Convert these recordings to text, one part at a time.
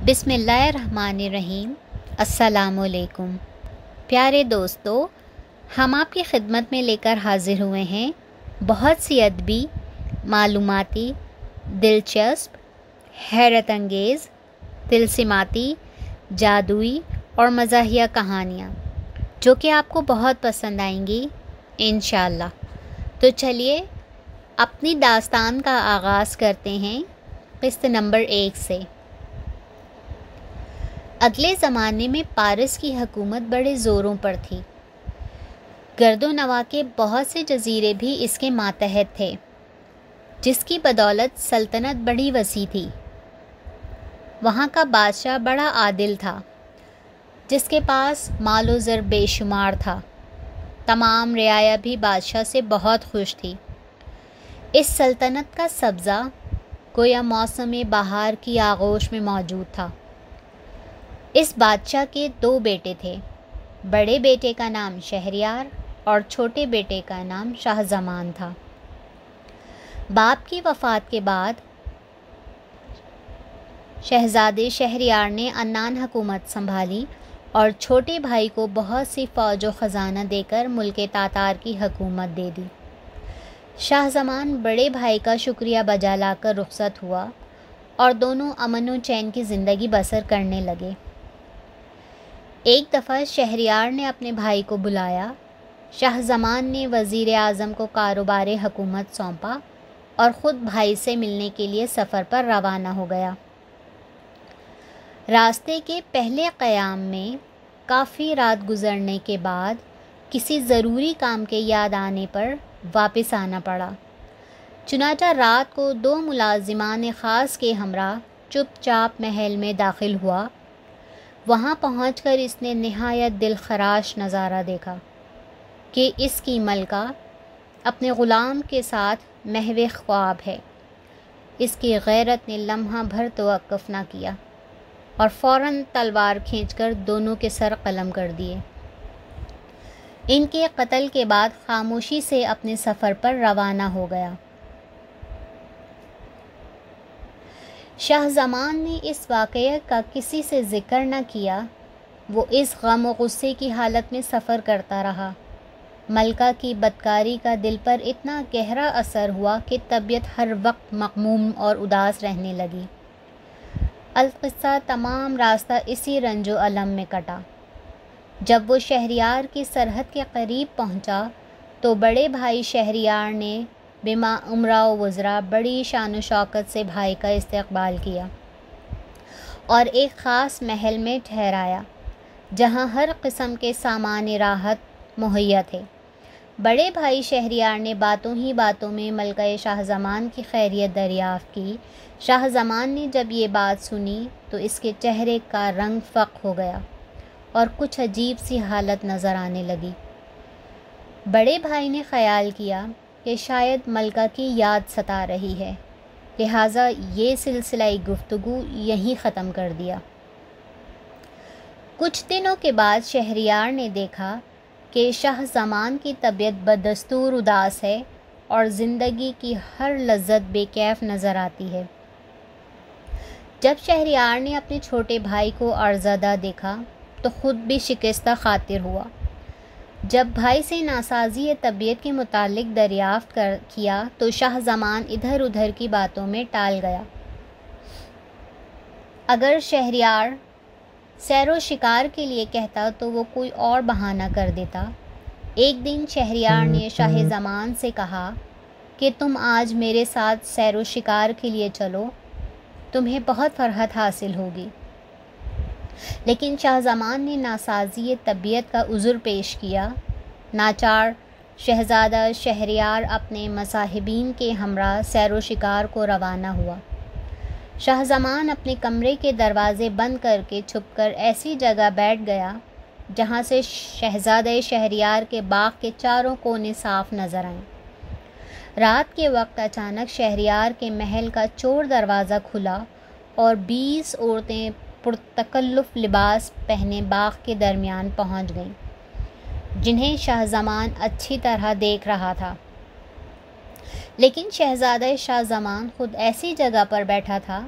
بسم اللہ الرحمن الرحیم۔ السلام علیکم پیارے دوستو، ہم آپ کی خدمت میں لے کر حاضر ہوئے ہیں بہت سی ادبی، معلوماتی، دلچسپ، حیرت انگیز، طلسماتی، جادوئی اور مزاحیہ کہانیاں جو کہ آپ کو بہت پسند آئیں گی انشاءاللہ۔ تو چلیے اپنی داستان کا آغاز کرتے ہیں قسط نمبر 1 سے۔ اگلے زمانے میں پارس کی حکومت بڑے زوروں پر تھی۔ گرد و نواح کے بہت سے جزیرے بھی اس کے ماتحت تھے، جس کی بدولت سلطنت بڑی وسیع تھی۔ وہاں کا بادشاہ بڑا عادل تھا، جس کے پاس مال و زر بے شمار تھا۔ تمام رعایا بھی بادشاہ سے بہت خوش تھی۔ اس سلطنت کا سبزہ گویا موسم بہار کی آغوش میں موجود تھا۔ اس بادشاہ کے 2 بیٹے تھے۔ بڑے بیٹے کا نام شہریار اور چھوٹے بیٹے کا نام شاہ زمان تھا۔ باپ کی وفات کے بعد شہزادے شہریار نے عنان حکومت سنبھالی اور چھوٹے بھائی کو بہت سی فوج و خزانہ دے کر ملک تاتار کی حکومت دے دی۔ شاہ زمان بڑے بھائی کا شکریہ بجا لا کر رخصت ہوا اور دونوں امن و چین کی زندگی بسر کرنے لگے۔ ایک دفعہ شہریار نے اپنے بھائی کو بلایا۔ شاہ زمان نے وزیر اعظم کو کاروبار حکومت سونپا اور خود بھائی سے ملنے کے لیے سفر پر روانہ ہو گیا۔ راستے کے پہلے قیام میں کافی رات گزرنے کے بعد کسی ضروری کام کے یاد آنے پر واپس آنا پڑا۔ چنانچہ رات کو 2 ملازمان خاص کے ہمراہ چپ چاپ محل میں داخل ہوا۔ وہاں پہنچ کر اس نے نہایت دل خراش نظارہ دیکھا کہ اس کی ملکہ اپنے غلام کے ساتھ محو خواب ہے۔ اس کی غیرت نے لمحہ بھر توقف نہ کیا اور فوراً تلوار کھینچ کر دونوں کے سر قلم کر دیے۔ ان کے قتل کے بعد خاموشی سے اپنے سفر پر روانہ ہو گیا۔ شاہ زمان نے اس واقعے کا کسی سے ذکر نہ کیا۔ وہ اس غم و غصے کی حالت میں سفر کرتا رہا۔ ملکہ کی بدکاری کا دل پر اتنا گہرا اثر ہوا کہ طبیعت ہر وقت مغموم اور اداس رہنے لگی۔ القصہ تمام راستہ اسی رنج و الم میں کٹا۔ جب وہ شہریار کی سرحد کے قریب پہنچا تو بڑے بھائی شہریار نے بما امراء و وزراء بڑی شان و شوکت سے بھائی کا استقبال کیا اور ایک خاص محل میں ٹھہرایا، جہاں ہر قسم کے سامان راحت مہیا تھے۔ بڑے بھائی شہریار نے باتوں ہی باتوں میں ملکہ شاہ زمان کی خیریت دریافت کی۔ شاہ زمان نے جب یہ بات سنی تو اس کے چہرے کا رنگ فق ہو گیا اور کچھ عجیب سی حالت نظر آنے لگی۔ بڑے بھائی نے خیال کیا کہ شاید ملکہ کی یاد ستا رہی ہے، لہٰذا یہ سلسلہ گفتگو یہیں ختم کر دیا۔ کچھ دنوں کے بعد شہریار نے دیکھا کہ شاہ زمان کی طبیعت بدستور اداس ہے اور زندگی کی ہر لذت بے کیف نظر آتی ہے۔ جب شہریار نے اپنے چھوٹے بھائی کو عرزدہ دیکھا تو خود بھی شکستہ خاطر ہوا۔ جب بھائی سے ناسازی طبیعت کے متعلق دریافت کیا تو شاہ زمان ادھر ادھر کی باتوں میں ٹال گیا۔ اگر شہریار سیر و شکار کے لیے کہتا تو وہ کوئی اور بہانہ کر دیتا۔ ایک دن شہریار نے شاہ زمان سے کہا کہ تم آج میرے ساتھ سیر و شکار کے لیے چلو، تمہیں بہت فرحت حاصل ہوگی۔ لیکن شاہ زمان نے ناسازی طبیعت کا عذر پیش کیا۔ ناچار شہزادہ شہریار اپنے مصاحبین کے ہمراہ سیر و شکار کو روانہ ہوا۔ شاہ زمان اپنے کمرے کے دروازے بند کر کے چھپ کر ایسی جگہ بیٹھ گیا جہاں سے شہزادہ شہریار کے باغ کے چاروں کونے صاف نظر آئیں۔ رات کے وقت اچانک شہریار کے محل کا چور دروازہ کھلا اور 20 عورتیں پرتکلف لباس پہنے باغ کے درمیان پہنچ گئیں، جنہیں شاہ زمان اچھی طرح دیکھ رہا تھا۔ لیکن شہزادہ شاہ زمان خود ایسی جگہ پر بیٹھا تھا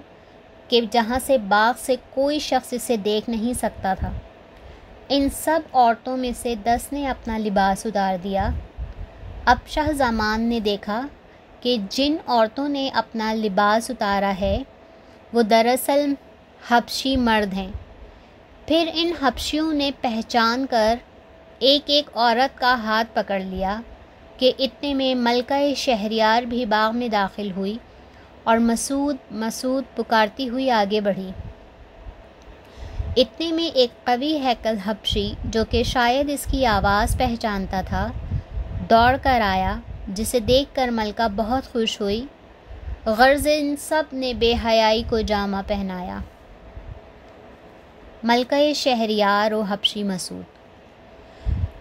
کہ جہاں سے باغ سے کوئی شخص اسے دیکھ نہیں سکتا تھا۔ ان سب عورتوں میں سے 10 نے اپنا لباس اتار دیا۔ اب شاہ زمان نے دیکھا کہ جن عورتوں نے اپنا لباس اتارا ہے وہ دراصل حبشی مرد ہیں۔ پھر ان حبشیوں نے پہچان کر ایک ایک عورت کا ہاتھ پکڑ لیا کہ اتنے میں ملکہ شہریار بھی باغ میں داخل ہوئی اور مسعود پکارتی ہوئی آگے بڑھی۔ اتنے میں ایک قوی ہیکل حبشی جو کہ شاید اس کی آواز پہچانتا تھا دوڑ کر آیا، جسے دیکھ کر ملکہ بہت خوش ہوئی۔ غرض ان سب نے بے حیائی کو جامہ پہنایا، ملکہ شہریار و حبشی مسعود۔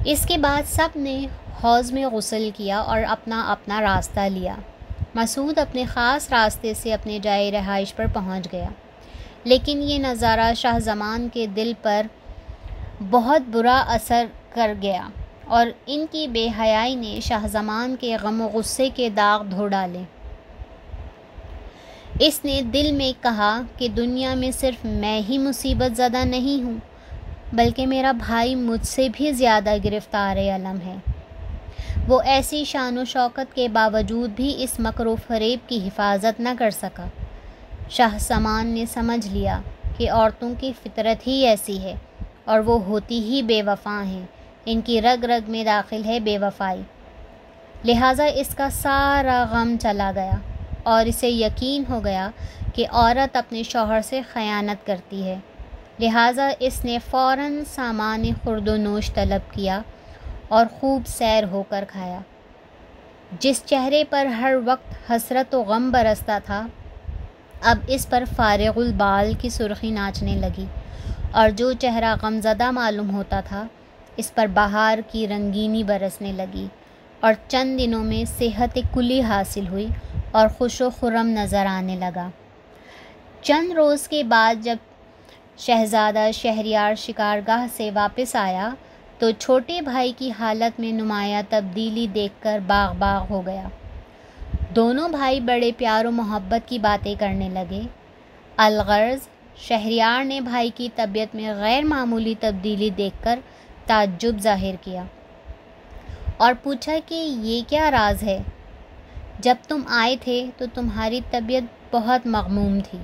اس کے بعد سب نے حوض میں غسل کیا اور اپنا اپنا راستہ لیا۔ مسعود اپنے خاص راستے سے اپنے جائے رہائش پر پہنچ گیا، لیکن یہ نظارہ شاہ زمان کے دل پر بہت برا اثر کر گیا اور ان کی بے حیائی نے شاہ زمان کے غم و غصے کے داغ دھو ڈالے۔ اس نے دل میں کہا کہ دنیا میں صرف میں ہی مصیبت زدہ نہیں ہوں، بلکہ میرا بھائی مجھ سے بھی زیادہ گرفتار علم ہے۔ وہ ایسی شان و شوکت کے باوجود بھی اس مکر و فریب کی حفاظت نہ کر سکا۔ شاہ زمان نے سمجھ لیا کہ عورتوں کی فطرت ہی ایسی ہے اور وہ ہوتی ہی بے وفا ہیں، ان کی رگ رگ میں داخل ہے بے وفائی۔ لہٰذا اس کا سارا غم چلا گیا اور اسے یقین ہو گیا کہ عورت اپنے شوہر سے خیانت کرتی ہے۔ لہٰذا اس نے فوراً سامان خورد و نوش طلب کیا اور خوب سیر ہو کر کھایا۔ جس چہرے پر ہر وقت حسرت و غم برستا تھا، اب اس پر فارغ البال کی سرخی ناچنے لگی، اور جو چہرہ غمزدہ معلوم ہوتا تھا اس پر بہار کی رنگینی برسنے لگی، اور چند دنوں میں صحت کلی حاصل ہوئی اور خوش و خرم نظر آنے لگا۔ چند روز کے بعد جب شہزادہ شہریار شکارگاہ سے واپس آیا تو چھوٹے بھائی کی حالت میں نمایاں تبدیلی دیکھ کر باغ باغ ہو گیا۔ دونوں بھائی بڑے پیار و محبت کی باتیں کرنے لگے۔ الغرض شہریار نے بھائی کی طبیعت میں غیر معمولی تبدیلی دیکھ کر تعجب ظاہر کیا اور پوچھا کہ یہ کیا راز ہے؟ جب تم آئے تھے تو تمہاری طبیعت بہت مغموم تھی،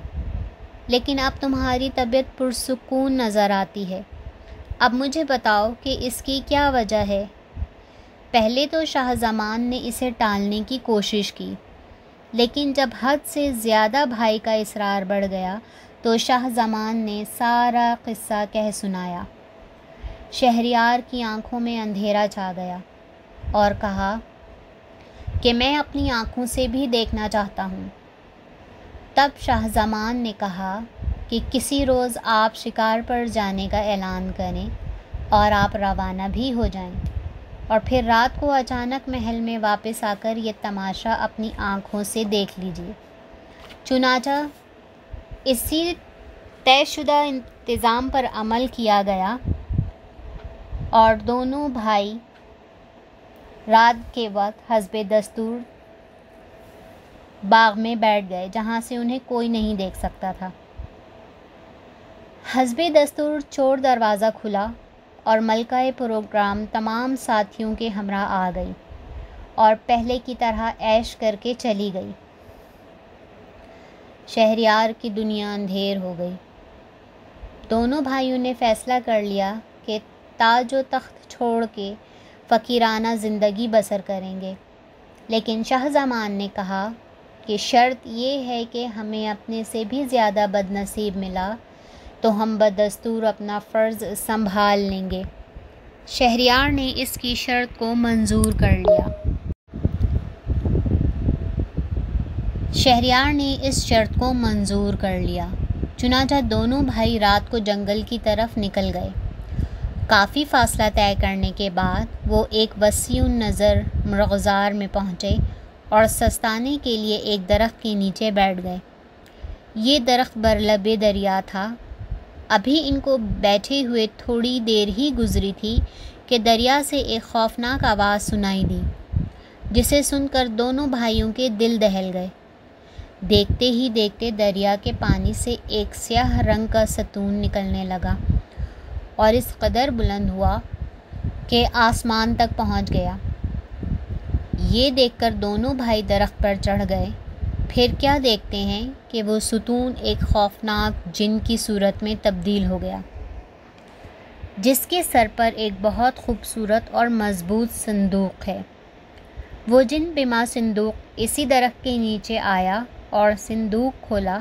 لیکن اب تمہاری طبیعت پرسکون نظر آتی ہے۔ اب مجھے بتاؤ کہ اس کی کیا وجہ ہے؟ پہلے تو شاہ زمان نے اسے ٹالنے کی کوشش کی، لیکن جب حد سے زیادہ بھائی کا اصرار بڑھ گیا تو شاہ زمان نے سارا قصہ کہہ سنایا۔ شہریار کی آنکھوں میں اندھیرا چھا گیا اور کہا کہ میں اپنی آنکھوں سے بھی دیکھنا چاہتا ہوں۔ تب شاہ زمان نے کہا کہ کسی روز آپ شکار پر جانے کا اعلان کریں اور آپ روانہ بھی ہو جائیں، اور پھر رات کو اچانک محل میں واپس آ کر یہ تماشا اپنی آنکھوں سے دیکھ لیجیے۔ چنانچہ اسی طے شدہ انتظام پر عمل کیا گیا اور دونوں بھائی رات کے وقت حسب دستور باغ میں بیٹھ گئے، جہاں سے انہیں کوئی نہیں دیکھ سکتا تھا۔ حسب دستور چور دروازہ کھلا اور ملکہ پروگرام تمام ساتھیوں کے ہمراہ آ گئی اور پہلے کی طرح عیش کر کے چلی گئی۔ شہریار کی دنیا اندھیر ہو گئی۔ دونوں بھائیوں نے فیصلہ کر لیا کہ تاج و تخت چھوڑ کے فقیرانہ زندگی بسر کریں گے، لیکن شاہ زمان نے کہا کہ شرط یہ ہے کہ ہمیں اپنے سے بھی زیادہ بد نصیب ملا تو ہم بدستور اپنا فرض سنبھال لیں گے۔ شہریار نے اس کی شرط کو منظور کر لیا۔ چنانچہ دونوں بھائی رات کو جنگل کی طرف نکل گئے۔ کافی فاصلہ طے کرنے کے بعد وہ ایک وسیع النظر مرغزار میں پہنچے اور سستانے کے لیے ایک درخت کے نیچے بیٹھ گئے۔ یہ درخت برلب دریا تھا۔ ابھی ان کو بیٹھے ہوئے تھوڑی دیر ہی گزری تھی کہ دریا سے ایک خوفناک آواز سنائی دی، جسے سن کر دونوں بھائیوں کے دل دہل گئے۔ دیکھتے ہی دیکھتے دریا کے پانی سے ایک سیاہ رنگ کا ستون نکلنے لگا اور اس قدر بلند ہوا کہ آسمان تک پہنچ گیا۔ یہ دیکھ کر دونوں بھائی درخت پر چڑھ گئے۔ پھر کیا دیکھتے ہیں کہ وہ ستون ایک خوفناک جن کی صورت میں تبدیل ہو گیا، جس کے سر پر ایک بہت خوبصورت اور مضبوط صندوق ہے۔ وہ جن بما صندوق اسی درخت کے نیچے آیا اور صندوق کھولا۔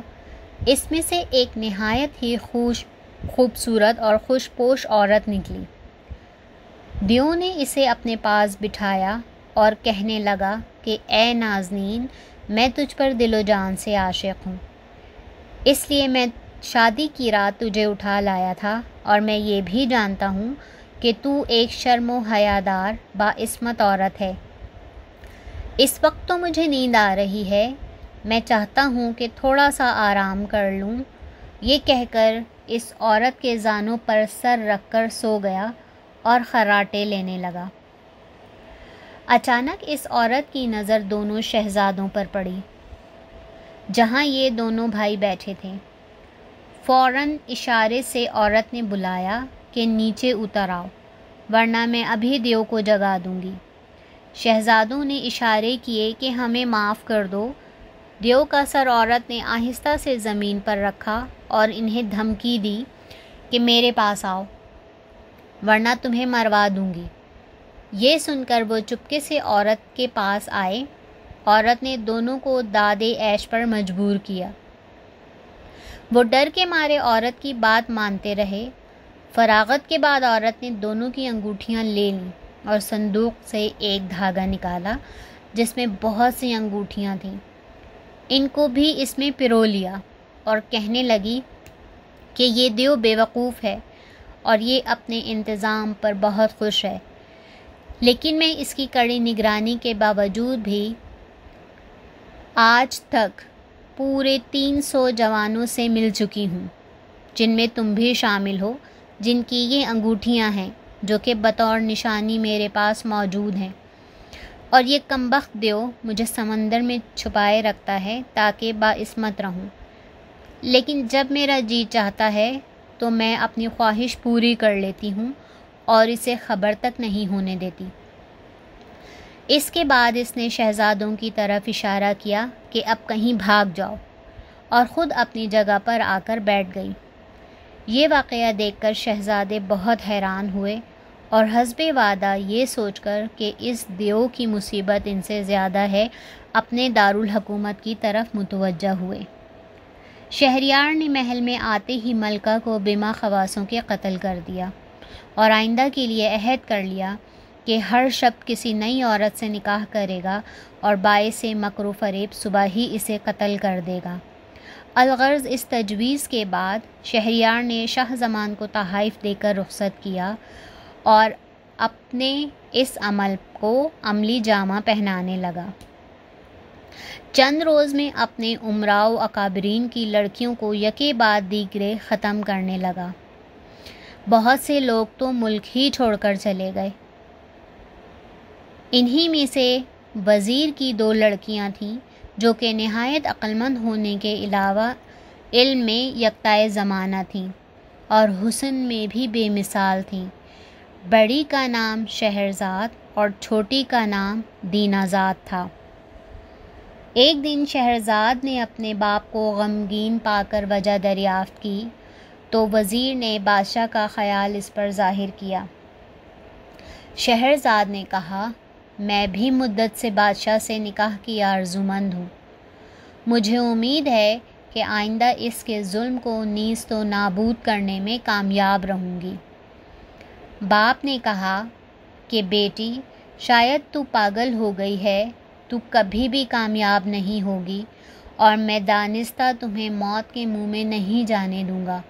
اس میں سے ایک نہایت ہی خوبصورت اور خوش پوش عورت نکلی۔ دیو نے اسے اپنے پاس بٹھایا اور کہنے لگا کہ اے نازنین، میں تجھ پر دل و جان سے عاشق ہوں، اس لیے میں شادی کی رات تجھے اٹھا لایا تھا، اور میں یہ بھی جانتا ہوں کہ تو ایک شرم و حیادار باعصمت عورت ہے۔ اس وقت تو مجھے نیند آ رہی ہے، میں چاہتا ہوں کہ تھوڑا سا آرام کر لوں۔ یہ کہہ کر اس عورت کے زانوں پر سر رکھ کر سو گیا اور خراٹے لینے لگا۔ اچانک اس عورت کی نظر دونوں شہزادوں پر پڑی، جہاں یہ دونوں بھائی بیٹھے تھے۔ فوراً اشارے سے عورت نے بلایا کہ نیچے اتر آؤ، ورنہ میں ابھی دیو کو جگا دوں گی۔ شہزادوں نے اشارے کیے کہ ہمیں معاف کر دو۔ دیو کا سر عورت نے آہستہ سے زمین پر رکھا اور انہیں دھمکی دی کہ میرے پاس آؤ، ورنہ تمہیں مروا دوں گی۔ یہ سن کر وہ چپکے سے عورت کے پاس آئے۔ عورت نے دونوں کو دادے عیش پر مجبور کیا۔ وہ ڈر کے مارے عورت کی بات مانتے رہے۔ فراغت کے بعد عورت نے دونوں کی انگوٹھیاں لے لیں اور صندوق سے ایک دھاگا نکالا جس میں بہت سی انگوٹھیاں تھیں۔ ان کو بھی اس میں پرو لیا اور کہنے لگی کہ یہ دیو بیوقوف ہے اور یہ اپنے انتظام پر بہت خوش ہے، لیکن میں اس کی کڑی نگرانی کے باوجود بھی آج تک پورے 300 جوانوں سے مل چکی ہوں، جن میں تم بھی شامل ہو، جن کی یہ انگوٹھیاں ہیں جو کہ بطور نشانی میرے پاس موجود ہیں، اور یہ کمبخت دیو مجھے سمندر میں چھپائے رکھتا ہے تاکہ باعصمت رہوں، لیکن جب میرا جی چاہتا ہے تو میں اپنی خواہش پوری کر لیتی ہوں اور اسے خبر تک نہیں ہونے دیتی۔ اس کے بعد اس نے شہزادوں کی طرف اشارہ کیا کہ اب کہیں بھاگ جاؤ، اور خود اپنی جگہ پر آ کر بیٹھ گئی۔ یہ واقعہ دیکھ کر شہزادے بہت حیران ہوئے اور حسب وعدہ یہ سوچ کر کہ اس دیو کی مصیبت ان سے زیادہ ہے، اپنے دارالحکومت کی طرف متوجہ ہوئے۔ شہریار نے محل میں آتے ہی ملکہ کو بما خواصوں کے قتل کر دیا اور آئندہ کے لیے عہد کر لیا کہ ہر شب کسی نئی عورت سے نکاح کرے گا اور باعث مکر و فریب صبح ہی اسے قتل کر دے گا۔ الغرض اس تجویز کے بعد شہریار نے شاہ زمان کو تحائف دے کر رخصت کیا اور اپنے اس عمل کو عملی جامہ پہنانے لگا۔ چند روز میں اپنے امراء و اکابرین کی لڑکیوں کو یکے بعد دیگرے ختم کرنے لگا۔ بہت سے لوگ تو ملک ہی چھوڑ کر چلے گئے۔ انہی میں سے وزیر کی 2 لڑکیاں تھیں جو کہ نہایت عقلمند ہونے کے علاوہ علم میں یکتائے زمانہ تھیں اور حسن میں بھی بے مثال تھیں۔ بڑی کا نام شہرزاد اور چھوٹی کا نام دینازاد تھا۔ ایک دن شہرزاد نے اپنے باپ کو غمگین پا کر وجہ دریافت کی تو وزیر نے بادشاہ کا خیال اس پر ظاہر کیا۔ شہرزاد نے کہا، میں بھی مدت سے بادشاہ سے نکاح کی آرزومند ہوں، مجھے امید ہے کہ آئندہ اس کے ظلم کو نیست و نابود کرنے میں کامیاب رہوں گی۔ باپ نے کہا کہ بیٹی، شاید تو پاگل ہو گئی ہے، تو کبھی بھی کامیاب نہیں ہوگی، اور میں دانستہ تمہیں موت کے منہ میں نہیں جانے دوں گا،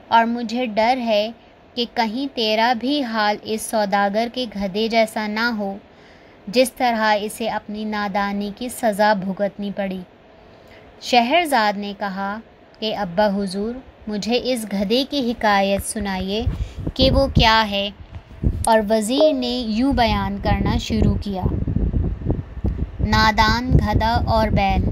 اور مجھے ڈر ہے کہ کہیں تیرا بھی حال اس سوداگر کے گدھے جیسا نہ ہو جس طرح اسے اپنی نادانی کی سزا بھگتنی پڑی۔ شہرزاد نے کہا کہ ابا حضور، مجھے اس گدھے کی حکایت سنائیے کہ وہ کیا ہے، اور وزیر نے یوں بیان کرنا شروع کیا۔ نادان گدھا اور بیل۔